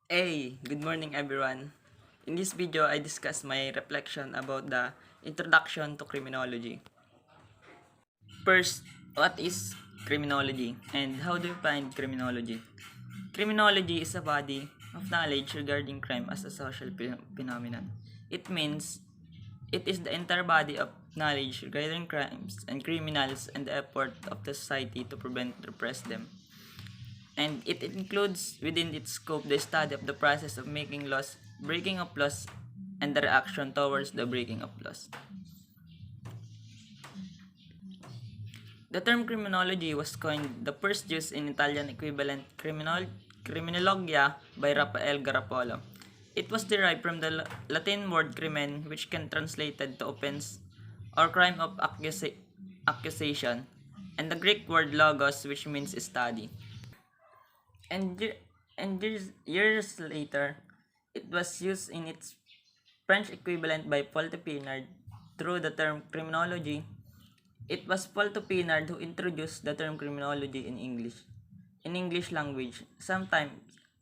Hey, good morning everyone. In this video, I discuss my reflection about the introduction to criminology. First, what is criminology and how do you find criminology? Criminology is a body of knowledge regarding crime as a social phenomenon. It means it is the entire body of knowledge regarding crimes and criminals and the effort of the society to prevent or repress them. And it includes within its scope the study of the process of making laws, breaking of laws, and the reaction towards the breaking of laws. The term criminology was coined the first used in Italian equivalent criminologia by Raphael Garofalo. It was derived from the Latin word crimen, which can translated to offense or crime of accusation, and the Greek word logos, which means study. And, years later, it was used in its French equivalent by Paul Pinard through the term criminology. It was Paul Pinard who introduced the term criminology in English language. Sometime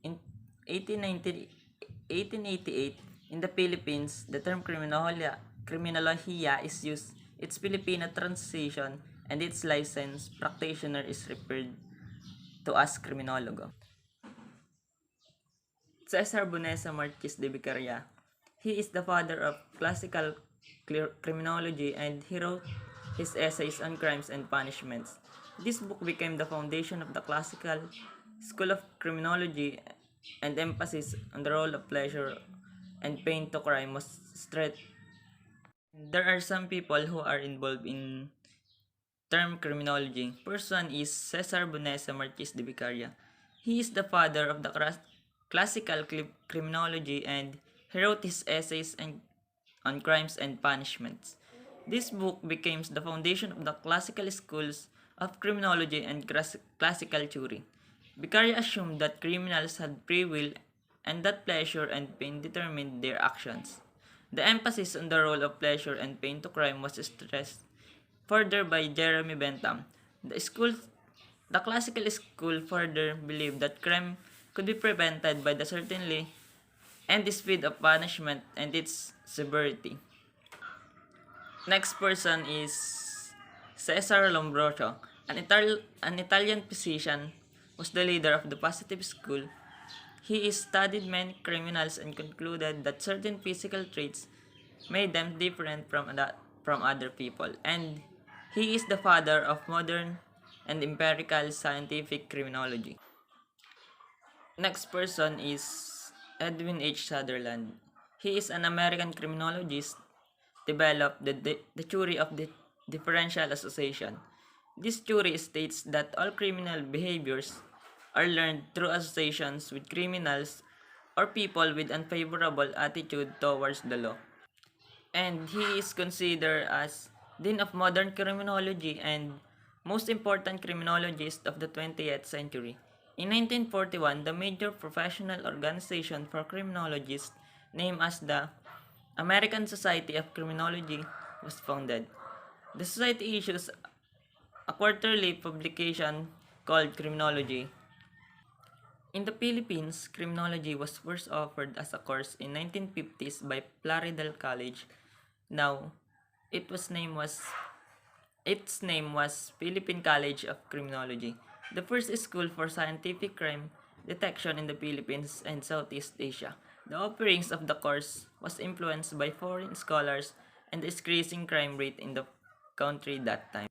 in 1888 in the Philippines, the term criminologia is used. Its Filipino translation and its licensed practitioner is referred to as criminologo. Cesar Bonesa Marquis de Vicaria. He is the father of classical criminology and he wrote his essays on crimes and punishments. This book became the foundation of the classical school of criminology, and emphasis on the role of pleasure and pain to crime was stressed. There are some people who are involved in term criminology. First one is Cesar Bonesa Marquis de Vicaria. He is the father of the classical criminology and he wrote his essays on crimes and punishments. This book became the foundation of the classical schools of criminology and classical theory. Vicaria assumed that criminals had free will and that pleasure and pain determined their actions. The emphasis on the role of pleasure and pain to crime was stressed further by Jeremy Bentham. The classical school further believed that crime could be prevented by the certainty and the speed of punishment and its severity. Next person is Cesare Lombroso, an Italian physician, was the leader of the positive school. He studied many criminals and concluded that certain physical traits made them different from other people, and he is the father of modern and empirical scientific criminology. Next person is Edwin H. Sutherland. He is an American criminologist, developed the theory of the differential association. This theory states that all criminal behaviors are learned through associations with criminals or people with unfavorable attitude towards the law. And he is considered as Dean of Modern Criminology and most important criminologist of the 20th century. In 1941, the major professional organization for criminologists, named as the American Society of Criminology, was founded. The society issues a quarterly publication called Criminology. In the Philippines, criminology was first offered as a course in 1950s by Plaridel College. Now, it was name was its name was Philippine College of Criminology, the first school for scientific crime detection in the Philippines and Southeast Asia. The offerings of the course was influenced by foreign scholars and the increasing crime rate in the country that time.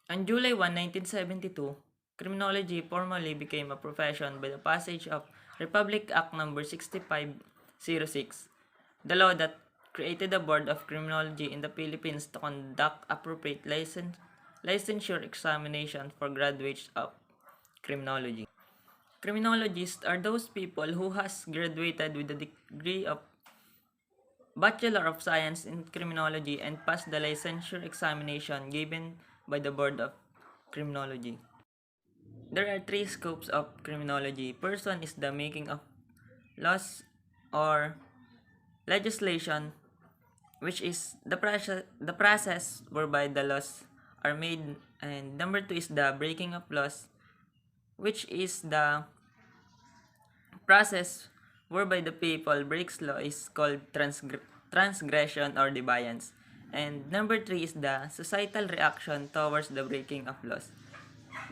On July 1, 1972, criminology formally became a profession by the passage of Republic Act No. 6506, the law that created the Board of Criminology in the Philippines to conduct appropriate licensure examination for graduates of criminology. Criminologists are those people who has graduated with the degree of Bachelor of Science in Criminology and passed the licensure examination given by the Board of Criminology. There are three scopes of criminology. First one is the making of laws or legislation, which is the process whereby the laws are made, and number two is the breaking of laws, which is the process whereby the people breaks law is called transgression or defiance. And number 3 is the societal reaction towards the breaking of laws.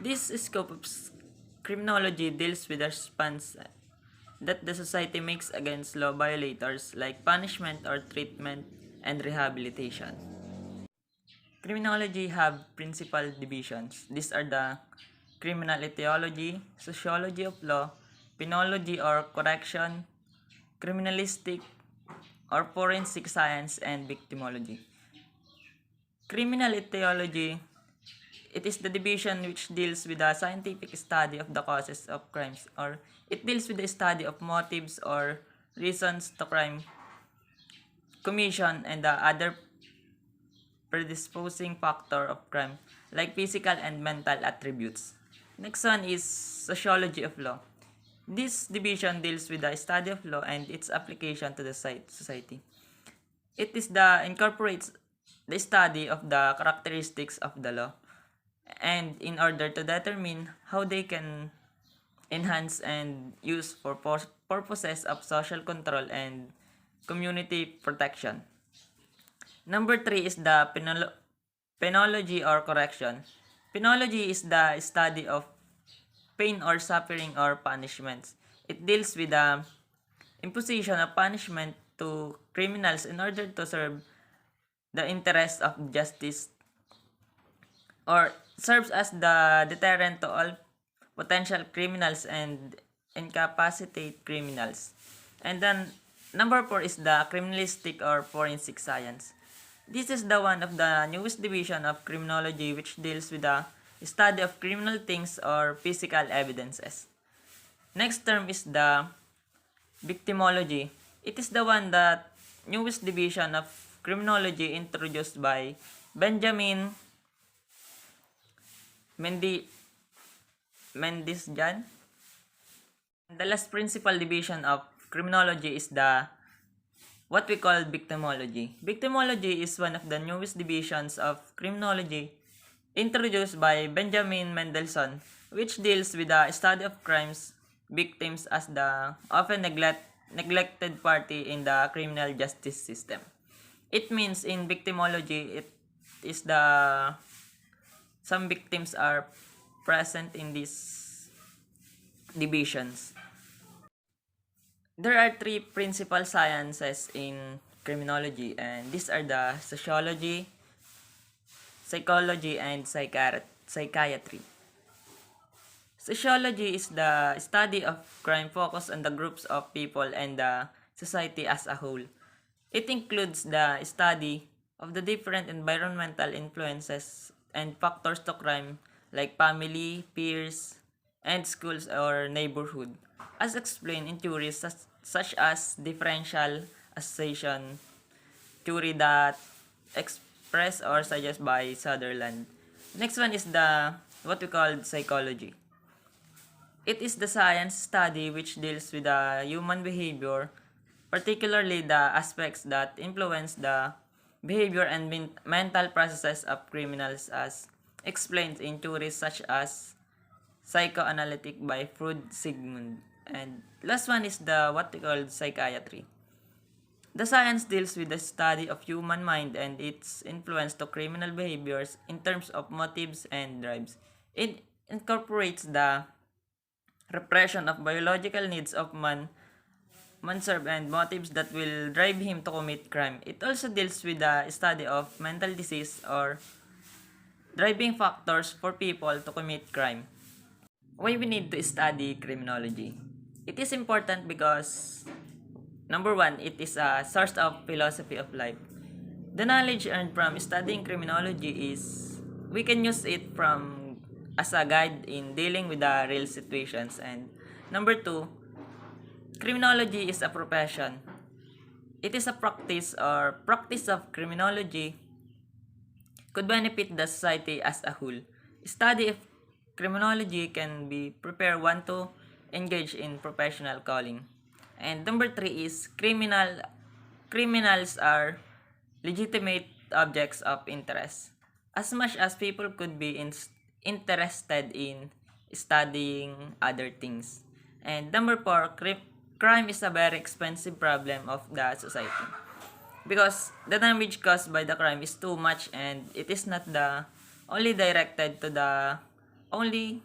This scope of criminology deals with the response that the society makes against law violators like punishment or treatment and rehabilitation. Criminology have principal divisions. These are the criminal etiology, sociology of law, penology or correction, criminalistic or forensic science, and victimology. Criminal etiology, it is the division which deals with the scientific study of the causes of crimes, or it deals with the study of motives or reasons to crime commission and the other predisposing factor of crime like physical and mental attributes. Next one is sociology of law. This division deals with the study of law and its application to the society. It is the incorporates the study of the characteristics of the law and in order to determine how they can enhance and use for purposes of social control and community protection. Number 3 is the penology or correction. Penology is the study of pain or suffering or punishments. It deals with the imposition of punishment to criminals in order to serve the interest of justice or serves as the deterrent to all potential criminals and incapacitate criminals. And then number 4 is the criminalistic or forensic science. This is the one of the newest division of criminology which deals with the study of criminal things or physical evidences. Next term is the victimology. It is the one that newest division of criminology introduced by Benjamin Jonh. The last principal division of criminology is the what we call victimology. Victimology is one of the newest divisions of criminology introduced by Benjamin Mendelssohn, which deals with the study of crimes victims as the often neglected party in the criminal justice system. It means in victimology, it is the some victims are present in these divisions. There are 3 principal sciences in criminology, and these are the sociology, psychology, and psychiatry. Sociology is the study of crime focused on the groups of people and the society as a whole. It includes the study of the different environmental influences and factors to crime like family, peers, and schools or neighborhood, as explained in theories such as differential association theory that expressed or suggested by Sutherland. Next one is the what we call psychology. It is the science study which deals with the human behavior, particularly the aspects that influence the behavior and mental processes of criminals as explained in theories such as psychoanalytic by Freud Sigmund. And last one is the what we call psychiatry. The science deals with the study of human mind and its influence to criminal behaviors in terms of motives and drives. It incorporates the repression of biological needs of manserv and motives that will drive him to commit crime. It also deals with the study of mental disease or driving factors for people to commit crime. Why we need to study criminology? It is important because number 1, it is a source of philosophy of life. The knowledge earned from studying criminology is we can use it from as a guide in dealing with the real situations. And number 2, criminology is a profession. It is a practice or practice of criminology could benefit the society as a whole. Study of criminology can be prepare one to engage in professional calling. And number 3 is criminals are legitimate objects of interest. As much as people could be interested in studying other things. And number 4, crime is a very expensive problem of the society because the damage caused by the crime is too much and it is not the only directed to the only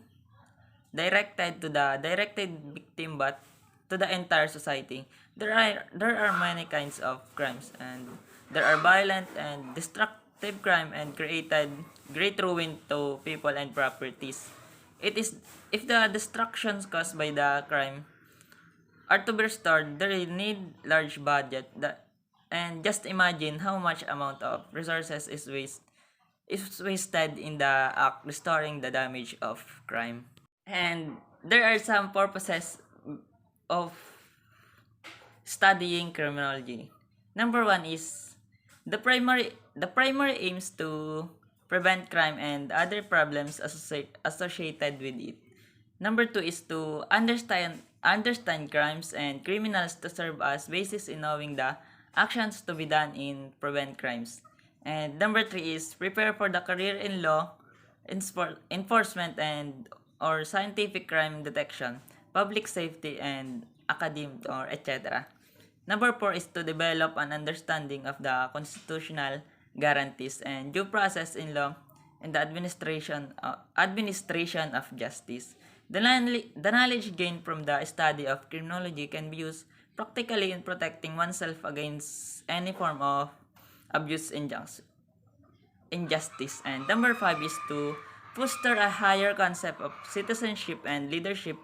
directed to the directed victim but to the entire society. There are many kinds of crimes and there are violent and destructive crime and created great ruin to people and properties. It is if the destructions caused by the crime are to be restored, they need large budget that and just imagine how much amount of resources is wasted in the act restoring the damage of crime. And there are some purposes of studying criminology. Number one is the primary aims to prevent crime and other problems associated with it. Number two is to understand crimes and criminals to serve as basis in knowing the actions to be done in prevent crimes. And number three is prepare for the career in law, enforcement and or scientific crime detection, public safety and academic or etc. Number four is to develop an understanding of the constitutional guarantees and due process in law and the administration of justice. The knowledge gained from the study of criminology can be used practically in protecting oneself against any form of abuse and injustice. And number five is to foster a higher concept of citizenship and leadership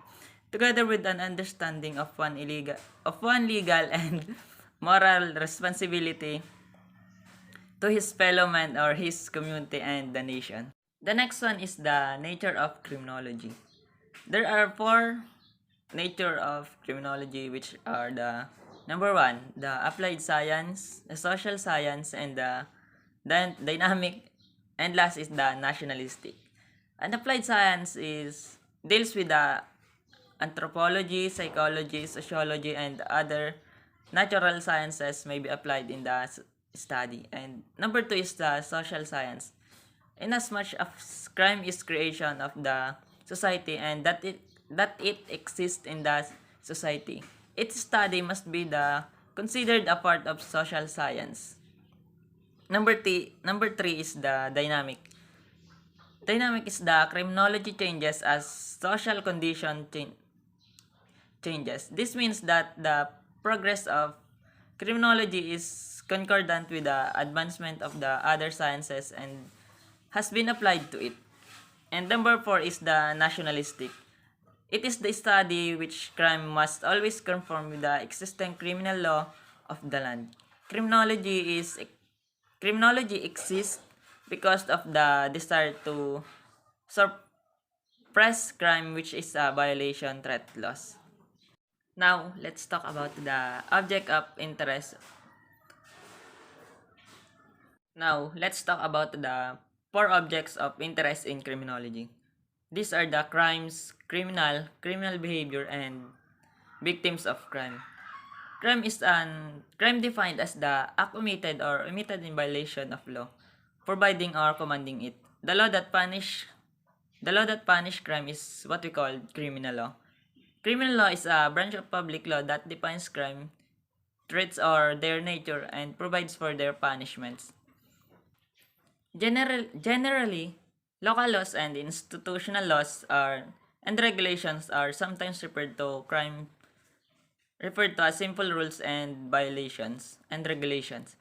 together with an understanding of one legal and moral responsibility to his fellow man or his community and the nation. The next one is the nature of criminology. There are four nature of criminology which are the number one, the applied science, the social science, and the dynamic, and last is the nationalistic. And applied science is deals with the anthropology, psychology, sociology, and other natural sciences may be applied in the study. And number two is the social science. Inasmuch as crime is creation of the society and that it exists in the society, its study must be the considered a part of social science. Number three is the dynamic. Dynamic is the criminology changes as social condition changes. This means that the progress of criminology is concordant with the advancement of the other sciences and has been applied to it. And number four is the nationalistic. It is the study which crime must always conform with the existing criminal law of the land. Criminology exists because of the desire to suppress crime which is a violation threat laws. Now, let's talk about the object of interest. Now, let's talk about the four objects of interest in criminology. These are the crimes, criminal behavior, and victims of crime. Crime defined as the act committed or omitted in violation of law, providing or commanding it. The law that punish crime is what we call criminal law. Criminal law is a branch of public law that defines crime, threats or their nature, and provides for their punishments. Generally, local laws and institutional laws and regulations are sometimes referred to as simple rules and violations and regulations.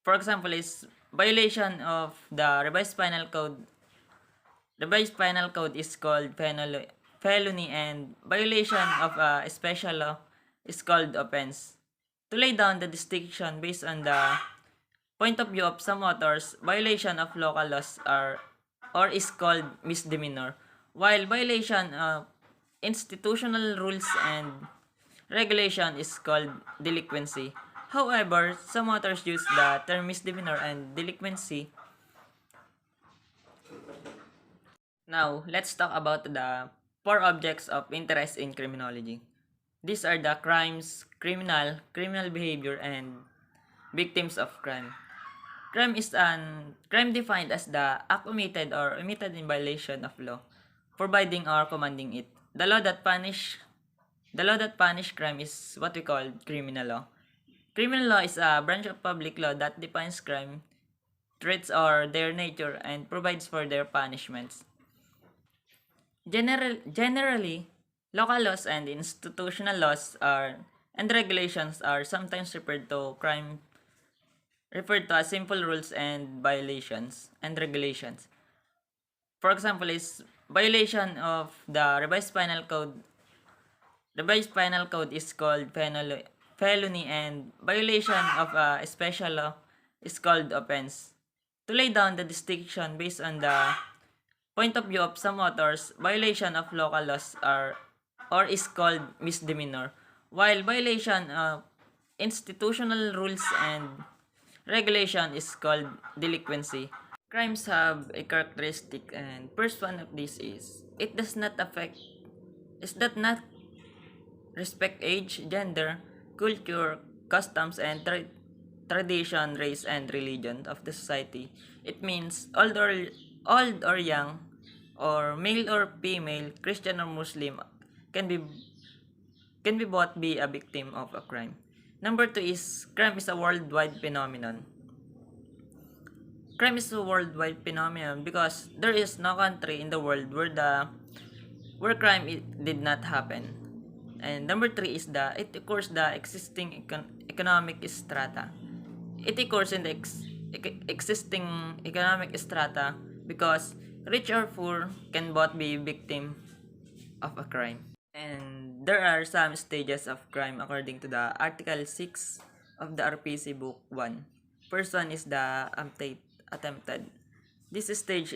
For example, is violation of the revised penal code. Revised penal code is called felony and violation of a special law is called offense. To lay down the distinction based on the point of view of some authors, violation of local laws is called misdemeanor, while violation of institutional rules and regulation is called delinquency. However, some authors use the term misdemeanor and delinquency. Now, let's talk about the four objects of interest in criminology. These are the crimes, criminal behavior, and victims of crime. Crime defined as the act committed or omitted in violation of law, providing or commanding it. The law that The law that punish crime is what we call criminal law. Criminal law is a branch of public law that defines crime, threats or their nature, and provides for their punishments. Generally, local laws and institutional laws and regulations are sometimes referred to as simple rules and violations and regulations. For example, is violation of the revised penal code is called felony, and violation of a special law is called offense. To lay down the distinction based on the point of view of some authors, violation of local laws is called misdemeanor, while violation of institutional rules and regulation is called delinquency. Crimes have a characteristic, and first one of these is it does not respect age, gender, culture, customs, and tradition, race, and religion of the society. It means old or young, or male or female, Christian or Muslim, can be both be a victim of a crime. Number two is crime is a worldwide phenomenon. Crime is a worldwide phenomenon because there is no country in the world where crime did not happen. And number three is it occurs the existing economic strata. It occurs in the existing economic strata because rich or poor can both be victim of a crime. And there are some stages of crime according to the Article 6 of the RPC Book 1. First one is the attempted. This stage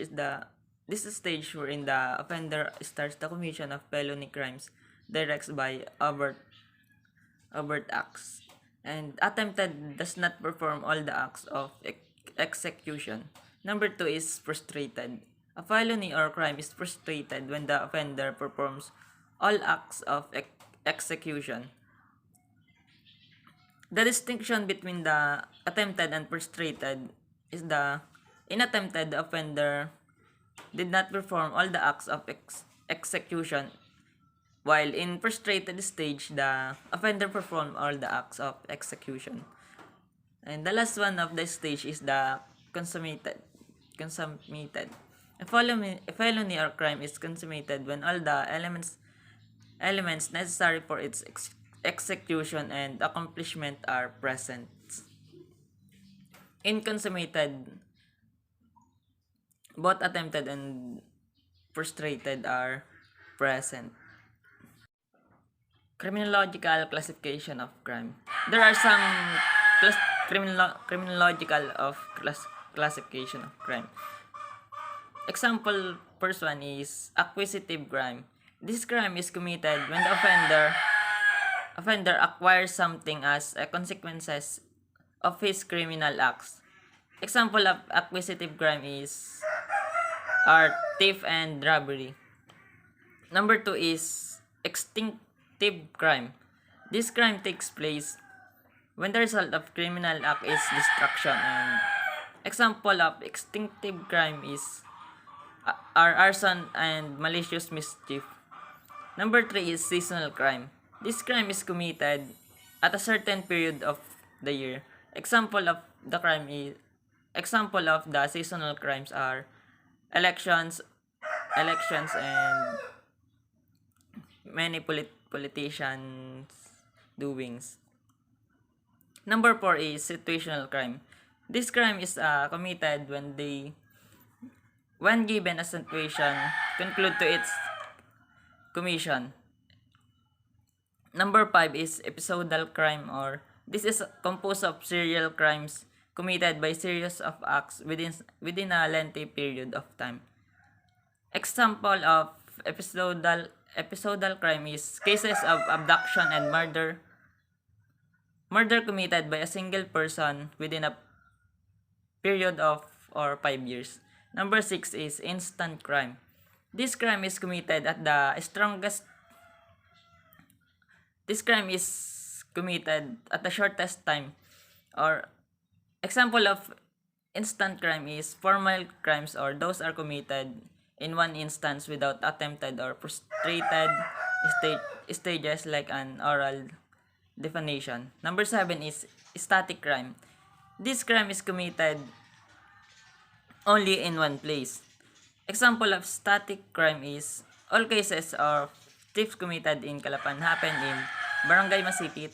wherein the offender starts the commission of felony crimes directs by overt acts. And attempted does not perform all the acts of execution. Number two is frustrated. A felony or crime is frustrated when the offender performs all acts of execution. The distinction between the attempted and frustrated is in attempted, the offender did not perform all the acts of execution, while in frustrated stage, the offender performed all the acts of execution. And the last one of the stage is the consummated. A felony or crime is consummated when all the elements necessary for its execution and accomplishment are present. In consummated, both attempted and frustrated are present. Criminological classification of crime. There are some criminological of classification of crime. Example, first one is acquisitive crime. This crime is committed when the offender acquires something as a consequences of his criminal acts. Example of acquisitive crime are theft and robbery. Number two is extinctive crime. This crime takes place when the result of criminal act is destruction. And example of extinctive crime are arson and malicious mischief. Number three is seasonal crime. This crime is committed at a certain period of the year. Example of the seasonal crimes are elections and many politicians doings. Number 4 is situational crime. This crime is committed when given a situation conclude to its commission. Number 5 is episodal crime, or this is composed of serial crimes committed by series of acts within a lengthy period of time. Example of episodal crime is cases of abduction and murder committed by a single person within a period of or 5 years. Number 6 is instant crime. This crime is committed at the shortest time. Or example of instant crime is formal crimes, or those are committed in one instance without attempted or frustrated stages like an oral definition. Number 7 is static crime. This crime is committed only in one place. Example of static crime is all cases of thefts committed in Calapan happen in Barangay Masipit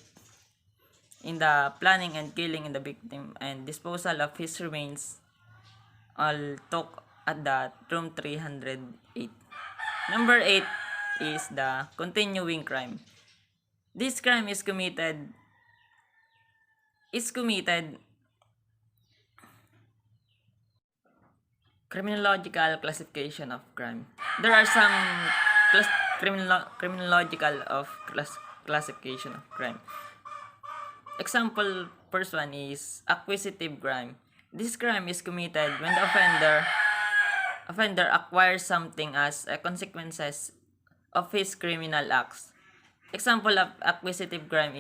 in the planning and killing in the victim and disposal of his remains all took at the room 308. Number 8 is the continuing crime. This crime is committed criminological classification of crime. There are some criminological of classification of crime. Example, first one is acquisitive crime. This crime is committed when the offender acquires something as a consequences of his criminal acts. Example of acquisitive crime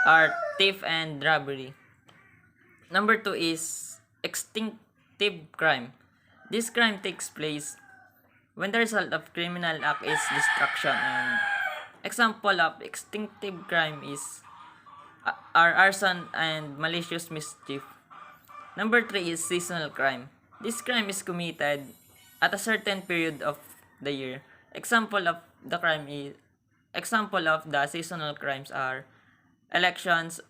are theft and robbery. Number 2 is extinctive crime. This crime takes place when the result of criminal act is destruction. And example of extinctive crime are arson and malicious mischief. Number 3 is seasonal crime. This crime is committed at a certain period of the year. Example of the seasonal crimes are elections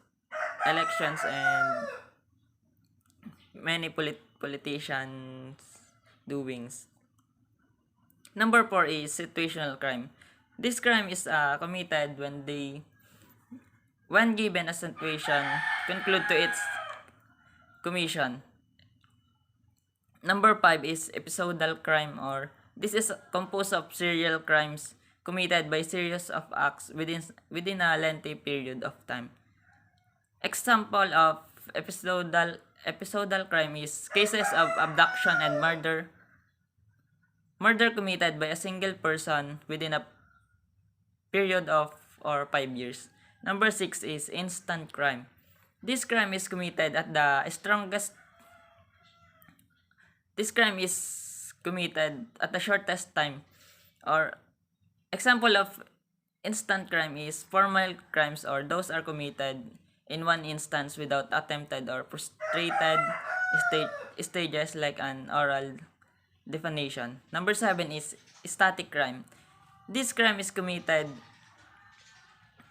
and many politicians doings. Number 4 is situational crime. This crime is committed when given a situation conclude to its commission. Number 5 is episodal crime, or this is composed of serial crimes committed by series of acts within a lengthy period of time. Example of episodal crime is cases of abduction and murder committed by a single person within a period of or 5 years. Number 6 is instant crime. This crime is committed at the shortest time. Or example of instant crime is formal crimes, or those are committed in one instance without attempted or frustrated stages like an oral definition. Number 7 is static crime. This crime is committed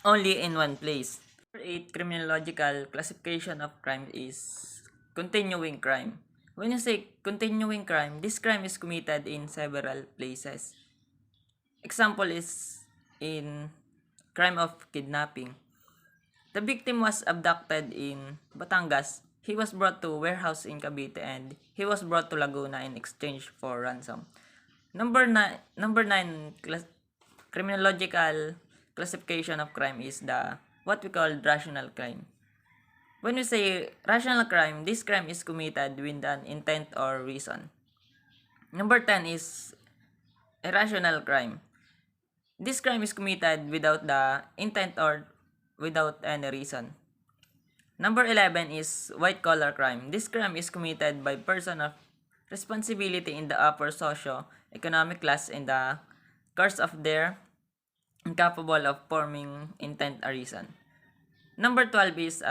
only in one place. Number 8 criminological classification of crime is continuing crime. When you say continuing crime, this crime is committed in several places. Example is in crime of kidnapping. The victim was abducted in Batangas. He was brought to warehouse in Cavite and he was brought to Laguna in exchange for ransom. Number 9 criminological classification of crime is what we call rational crime. When we say rational crime, this crime is committed with an intent or reason. Number 10 is irrational crime. This crime is committed without the intent or without any reason. Number 11 is white collar crime. This crime is committed by person of responsibility in the upper socio-economic class in the course of their incapable of forming intent or reason. Number 12 is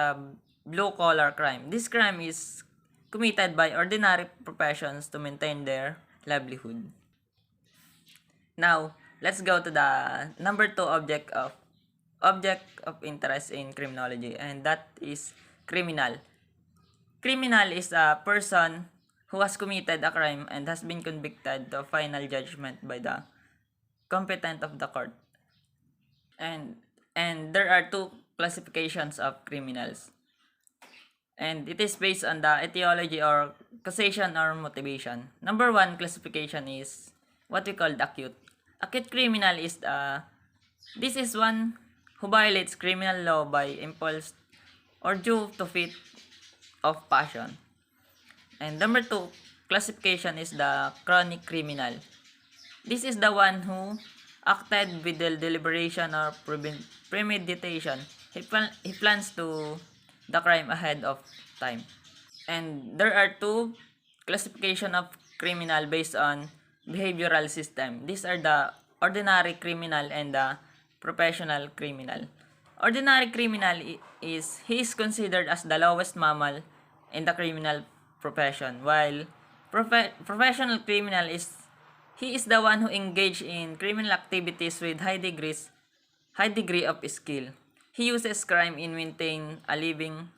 blue collar crime. This crime is committed by ordinary professions to maintain their livelihood. Now, let's go to the number 2 object of interest in criminology, and that is criminal. Criminal is a person who has committed a crime and has been convicted to final judgment by the competent of the court. And there are 2 classifications of criminals. And it is based on the etiology or causation or motivation. Number 1 classification is what we call the acute. Acute criminal is this is one who violates criminal law by impulse or due to fit of passion. And number 2 classification is the chronic criminal. This is the one who acted with the deliberation or premeditation. He plans to the crime ahead of time. And there are 2 classification of criminal based on behavioral system. These are the ordinary criminal and the professional criminal. Ordinary criminal is he is considered as the lowest mammal in the criminal profession, while professional criminal is he is the one who engage in criminal activities with high degree of skill. He uses crime in maintain a living.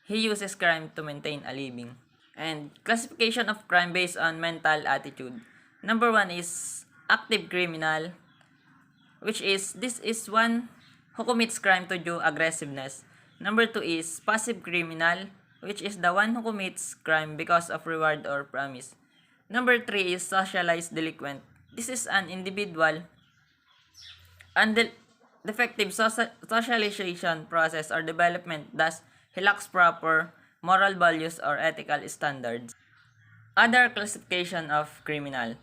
He uses crime to maintain a living. And classification of crime based on mental attitude. Number one is active criminal, which is this is one who commits crime to due aggressiveness. Number two is passive criminal, which is the one who commits crime because of reward or promise. Number three is socialized delinquent. This is an individual and defective socialization process or development, thus he lacks proper moral values or ethical standards. Other classification of criminal.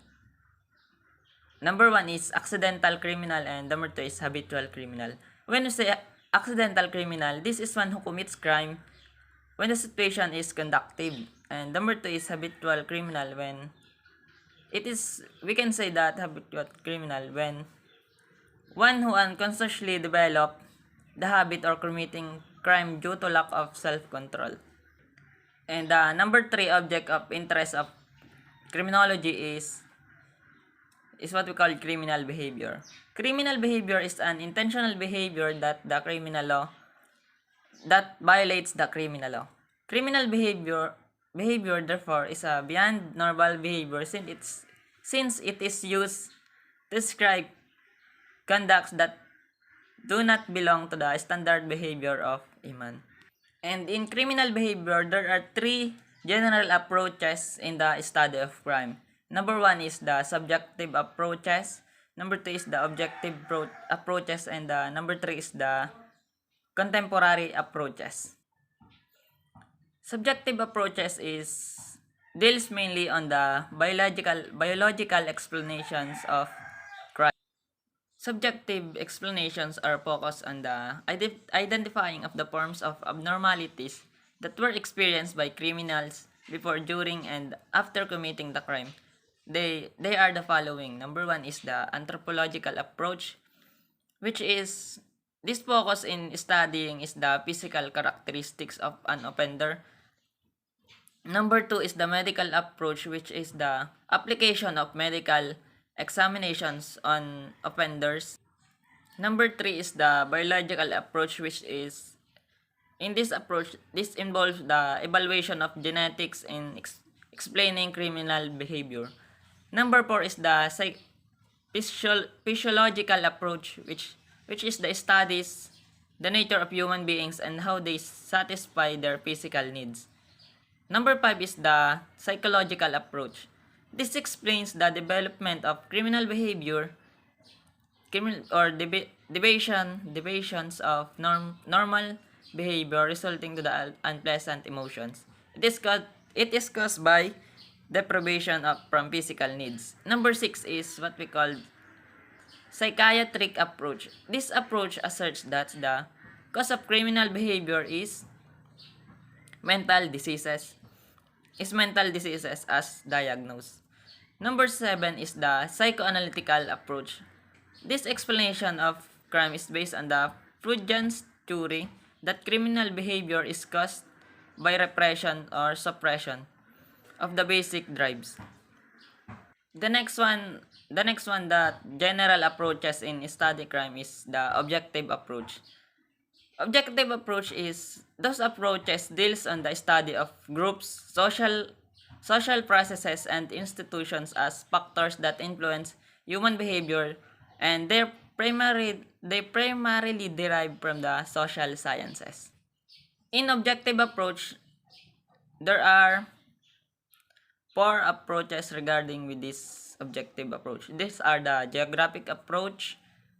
Number one is accidental criminal and number two is habitual criminal. When you say accidental criminal, this is one who commits crime when the situation is conductive. And number two is habitual criminal when we can say that habitual criminal when one who unconsciously develop the habit or committing crime due to lack of self-control. And number three object of interest of criminology is what we call criminal behavior. Criminal behavior is an intentional behavior that violates the criminal law. Criminal behavior therefore is a beyond normal behavior since it is used to describe conducts that do not belong to the standard behavior of a man. And in criminal behavior, there are three general approaches in the study of crime. Number one is the subjective approaches. Number two is the objective approaches. And number three is the contemporary approaches. Subjective approaches deals mainly on the biological explanations of crime. Subjective explanations are focused on the identifying of the forms of abnormalities that were experienced by criminals before, during, and after committing the crime. They are the following. Number one is the anthropological approach, which is this focus in studying is the physical characteristics of an offender. Number two is the medical approach, which is the application of medical examinations on offenders. Number three is the biological approach, which is in this approach, this involves the evaluation of genetics in explaining criminal behavior. Number four is the physiological approach, which is the studies the nature of human beings and how they satisfy their physical needs. Number five is the psychological approach. This explains the development of criminal behavior or deviations of normal behavior resulting to the unpleasant emotions. It is caused by deprivation from physical needs. Number six is what we call psychiatric approach. This approach asserts that the cause of criminal behavior is mental diseases as diagnosed. Number 7 is the psychoanalytical approach. This explanation of crime is based on the Freudian's theory that criminal behavior is caused by repression or suppression of the basic drives. The next one that general approaches in study crime is the objective approach. Objective approach is those approaches deals on the study of groups, social processes and institutions as factors that influence human behavior, and they primarily derive from the social sciences. In objective approach, there are 4 approaches regarding with this objective approach. These are the geographic approach,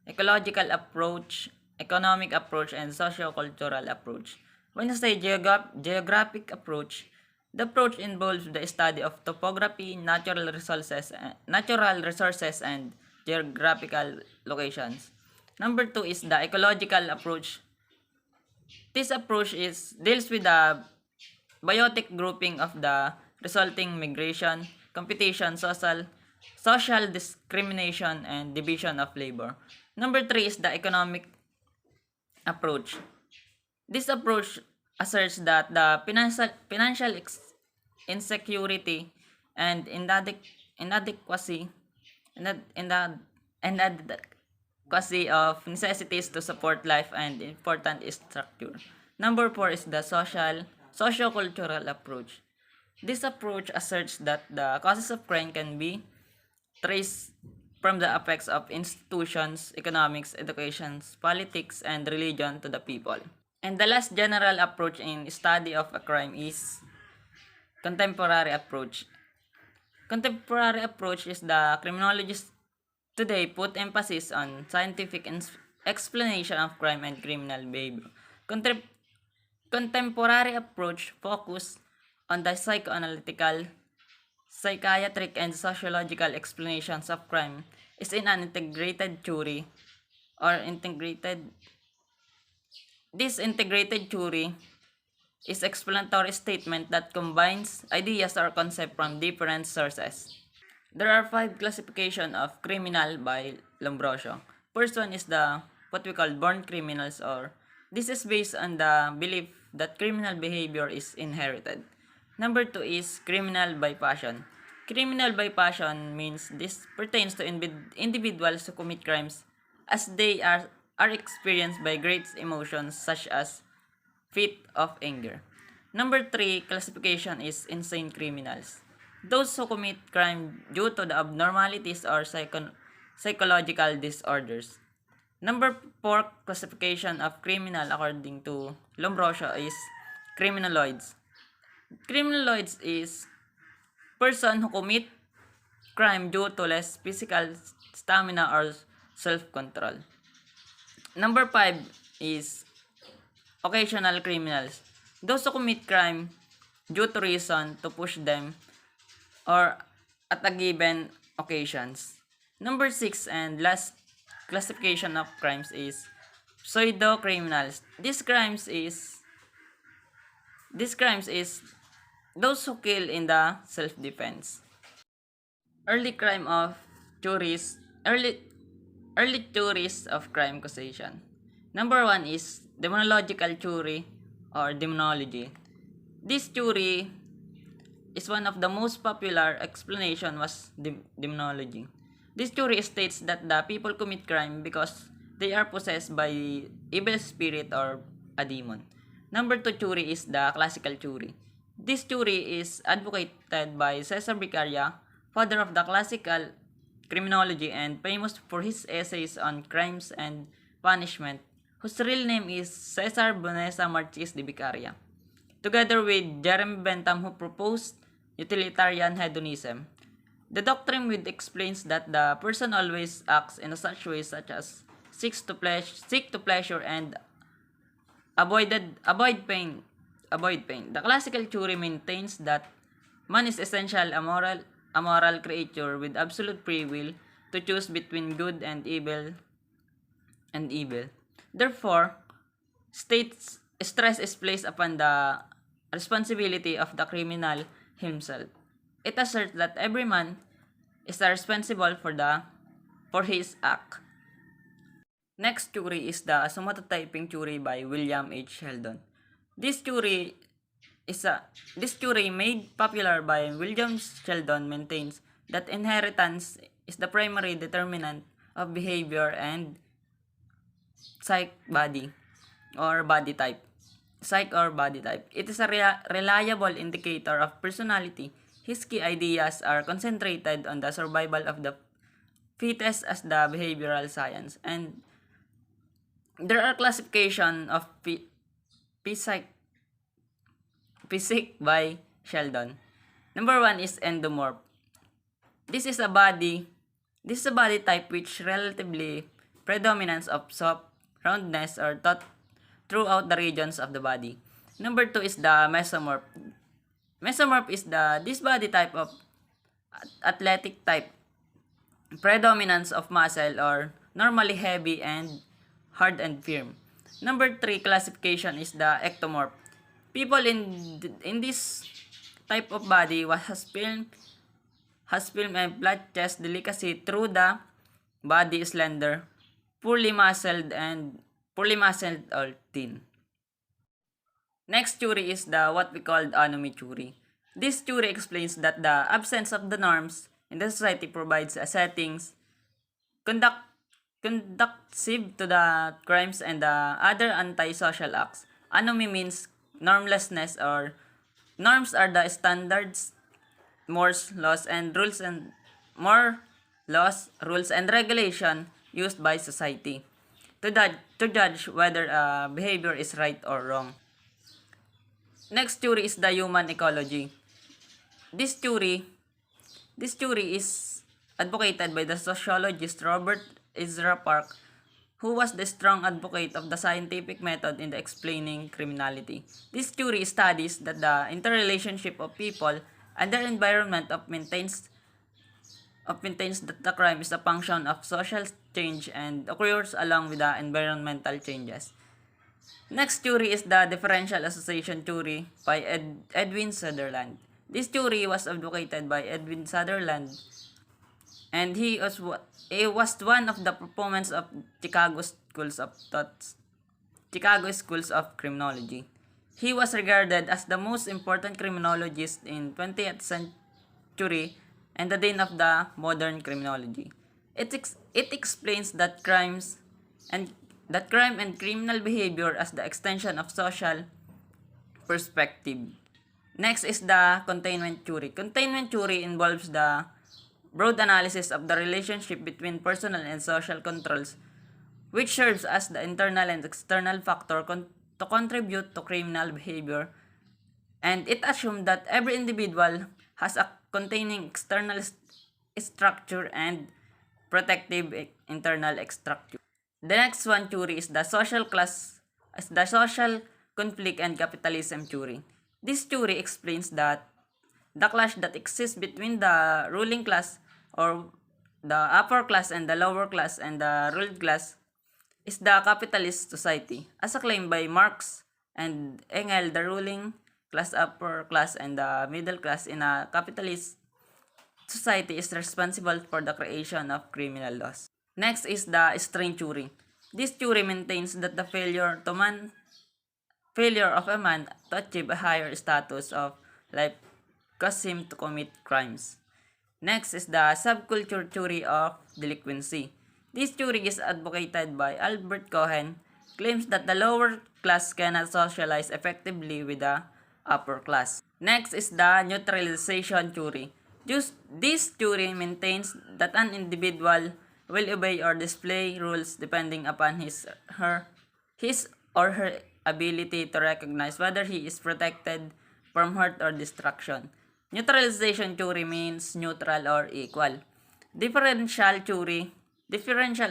ecological approach, economic approach, and socio-cultural approach. When you say geographic approach, the approach involves the study of topography, natural resources, and geographical locations. Number 2 is the ecological approach. This approach deals with the biotic grouping of the resulting migration, competition, social social discrimination and division of labor. Number 3 is the economic approach. This approach asserts that the financial insecurity and inadequacy inadequacy of necessities to support life and important structure. Number 4 is the socio-cultural approach. This approach asserts that the causes of crime can be traced from the effects of institutions, economics, education, politics, and religion to the people. And the last general approach in study of a crime is contemporary approach. Contemporary approach is the criminologists today put emphasis on scientific explanation of crime and criminal behavior. Contemporary approach focus on the psychoanalytical, psychiatric, and sociological explanations of crime is in an integrated theory or integrated. This integrated theory is explanatory statement that combines ideas or concepts from different sources. There are 5 classification of criminal by Lombroso. First one is the what we call born criminals, or this is based on the belief that criminal behavior is inherited. Number 2 is criminal by passion. Criminal by passion means this pertains to individuals who commit crimes as they are experienced by great emotions such as fit of anger. Number 3 classification is insane criminals. Those who commit crime due to the abnormalities or psychological disorders. Number 4 classification of criminal according to Lombroso is criminaloids. Criminaloids is person who commit crime due to less physical stamina or self-control. Number 5 is occasional criminals. Those who commit crime due to reason to push them or at a given occasions. Number 6 and last classification of crimes is pseudo criminals. These crimes is those who kill in the self-defense. Early crime of theories, early theories of crime causation. Number 1 is demonological theory or demonology. This theory is one of the most popular explanation was demonology. This theory states that the people commit crime because they are possessed by evil spirit or a demon. Number 2 theory is the classical theory. This theory is advocated by Cesar Beccaria, father of the classical criminology and famous for his essays on crimes and punishment, whose real name is Cesar Bonesa Marquis de Beccaria, together with Jeremy Bentham, who proposed utilitarian hedonism. The doctrine explains that the person always acts in such ways such as seek to pleasure and avoid pain. The classical theory maintains that man is essentially a moral creature with absolute free will to choose between good and evil. Therefore, stress is placed upon the responsibility of the criminal himself. It asserts that every man is responsible for his act. Next theory is the somatotyping theory by William H. Sheldon. This theory made popular by William Sheldon maintains that inheritance is the primary determinant of behavior and psych or body type. It is a reliable indicator of personality. His key ideas are concentrated on the survival of the fittest as the behavioral science, and there are classification of physique by Sheldon. Number 1 is endomorph. This is a body type which relatively predominance of soft roundness or throughout the regions of the body. Number 2 is the mesomorph. Mesomorph is this body type of athletic type. Predominance of muscle or normally heavy and hard and firm. Number 3 classification is the ectomorph. People in this type of body has firm has film and flat chest delicacy through the body is slender, poorly muscled or thin. Next theory is the what we call anomy theory. This theory explains that the absence of the norms in the society provides a settings conduct conducive to the crimes and the other antisocial acts. Anomy means normlessness or norms are the standards, more laws, rules and regulation used by society to judge whether a behavior is right or wrong. Next theory is the human ecology. This theory This theory is advocated by the sociologist Robert Ezra Park, who was the strong advocate of the scientific method in the explaining criminality. This theory studies that the interrelationship of people and their environment maintains that the crime is a function of social change and occurs along with the environmental changes. Next theory is the differential association theory by Edwin Sutherland. This theory was advocated by Edwin Sutherland, and he was one of the proponents of Chicago Schools of Criminology. He was regarded as the most important criminologist in 20th century and the dean of the modern criminology. It explains that crime and criminal behavior as the extension of social perspective. Next is the containment theory. Containment theory involves the broad analysis of the relationship between personal and social controls, which serves as the internal and external factor to contribute to criminal behavior, and it assumes that every individual has a containing external structure and protective internal structure. The next one theory is the social conflict and capitalism theory. This theory explains that the clash that exists between the ruling class or the upper class and the lower class and the ruled class is the capitalist society. As claimed by Marx and Engels, the ruling class, upper class, and the middle class in a capitalist society is responsible for the creation of criminal laws. Next is the strain theory. This theory maintains that the failure of a man to achieve a higher status of life caused him to commit crimes. Next is the subculture theory of delinquency. This theory is advocated by Albert Cohen, claims that the lower class cannot socialize effectively with the upper class. Next is the neutralization theory. This theory maintains that an individual will obey or display rules depending upon his or her ability to recognize whether he is protected from hurt or destruction. Neutralization theory means neutral or equal. Differential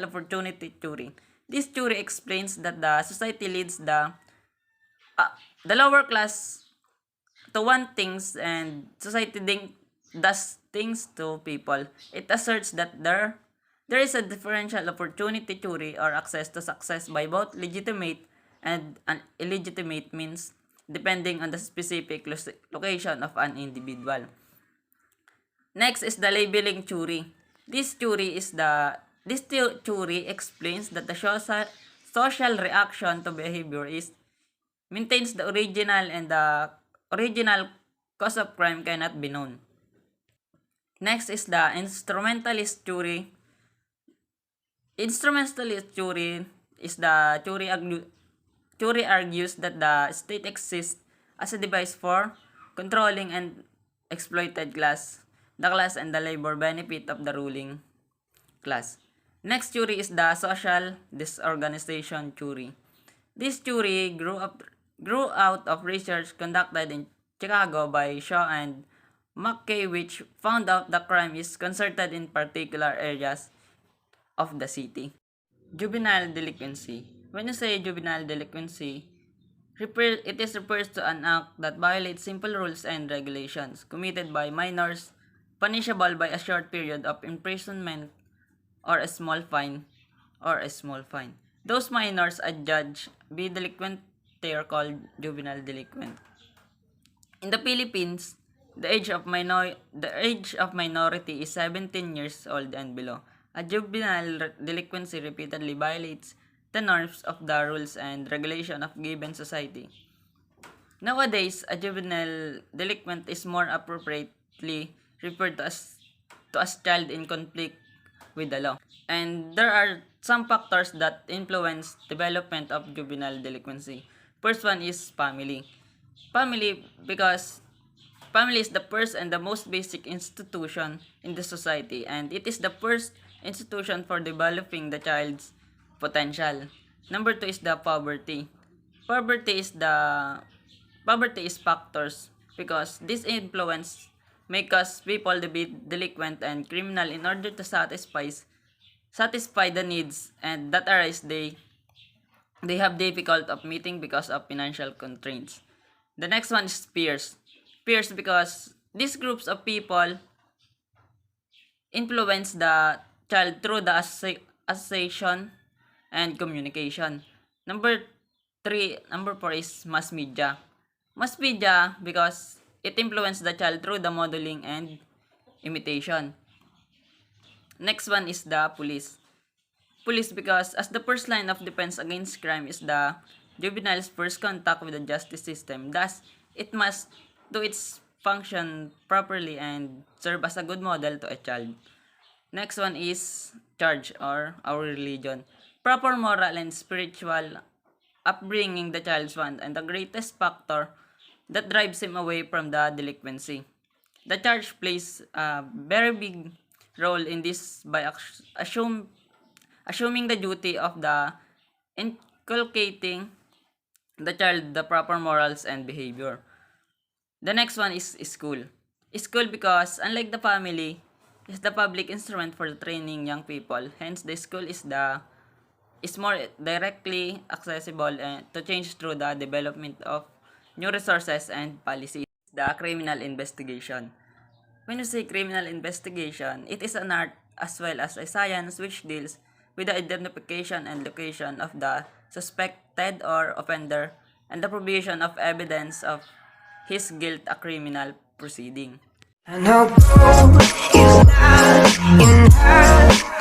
opportunity theory. This theory explains that the society leads the lower class to want things and society does things to people. It asserts that there is a differential opportunity theory or access to success by both legitimate and illegitimate means depending on the specific location of an individual. Next is the labeling theory. This theory explains that the social reaction to behavior maintains the original and the original cause of crime cannot be known. Next is the instrumentalist theory. Instrumentalist theory is the theory argues that the state exists as a device for controlling and exploited the class and the labor benefit of the ruling class. Next theory is the social disorganization theory. This theory grew out of research conducted in Chicago by Shaw and McKay, which found out the crime is concerted in particular areas of the city. Juvenile delinquency. When you say juvenile delinquency, it refers to an act that violates simple rules and regulations committed by minors, punishable by a short period of imprisonment or a small fine. Those minors adjudged be delinquent, they are called juvenile delinquent. In the Philippines, The age of minority is 17 years old and below. A juvenile delinquency repeatedly violates the norms of the rules and regulation of given society. Nowadays, a juvenile delinquent is more appropriately referred to as child in conflict with the law. And there are some factors that influence development of juvenile delinquency. First one is family. Family because family is the first and the most basic institution in the society, and it is the first institution for developing the child's potential. Number two is the poverty. Poverty is the Poverty is factors because this influence may cause people to be delinquent and criminal in order to satisfy the needs and that arise they have difficult of meeting because of financial constraints. The next one is peers. Peers because these groups of people influence the child through the association and communication. Number four is mass media. Mass media because it influences the child through the modeling and imitation. Next one is the police. Police because as the first line of defense against crime is the juvenile's first contact with the justice system. Thus, it must do its function properly and serve as a good model to a child. Next one is church or our religion. Proper moral and spiritual upbringing the child's one and the greatest factor that drives him away from the delinquency. The church plays a very big role in this by assuming the duty of the inculcating the child the proper morals and behavior. The next one is school. School because unlike the family, is the public instrument for training young people. Hence, the school is more directly accessible to change through the development of new resources and policies. The criminal investigation. When you say criminal investigation, it is an art as well as a science which deals with the identification and location of the suspected or offender and the provision of evidence of his guilt a criminal proceeding. I know is not enough.